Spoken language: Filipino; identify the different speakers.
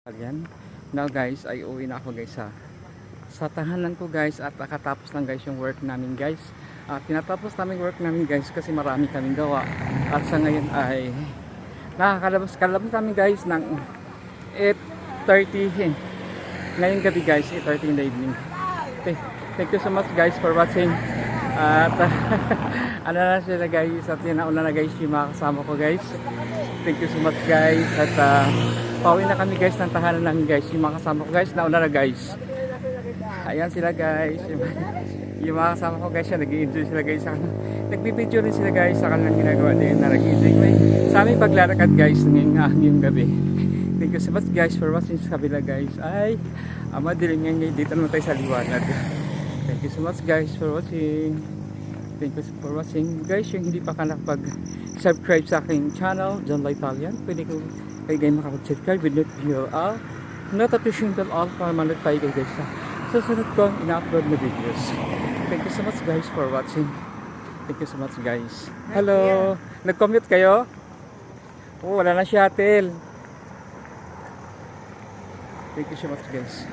Speaker 1: Ayan. Now guys, ay uwi na ako guys sa tahanan ko guys at nakatapos lang guys yung work namin guys. Tinatapos namin work namin guys kasi marami kaming gawa. At sa ngayon ay kalabas namin guys ng 8:30 ngayong gabi guys, 8:30 in the evening. Thank you so much guys for watching. At ano na sila guys, at nauna na guys yung mga kasama ko guys. Thank you so much guys. At pauwi na kami guys ng tahanan namin guys. Yung mga kasama ko guys, nauna na guys. Ayan sila guys. Yung mga kasama ko guys, nag-i-enjoy sila guys. Nagbibideo rin sila guys sa kanilang ginagawa din na nag-i-enjoy sa aming paglalakad guys ngayong gabi. Thank you so much guys for watching sa kabila guys. Ay, madilim ngayon dito naman tayo sa liwanag. Thank you so much guys for watching. Thank you for watching guys. Yung hindi pa ka nakapag-subscribe sa aking channel, John Lai Italian, pwede ko kayo makapag-subscribe with notification bell all para ma-notify kayo guys sa susunod ko ang ina-upload na videos. Thank you so much guys for watching. Thank you so much guys. Hello! Nag-commute kayo? Oh, wala na shuttle. Thank you so much guys.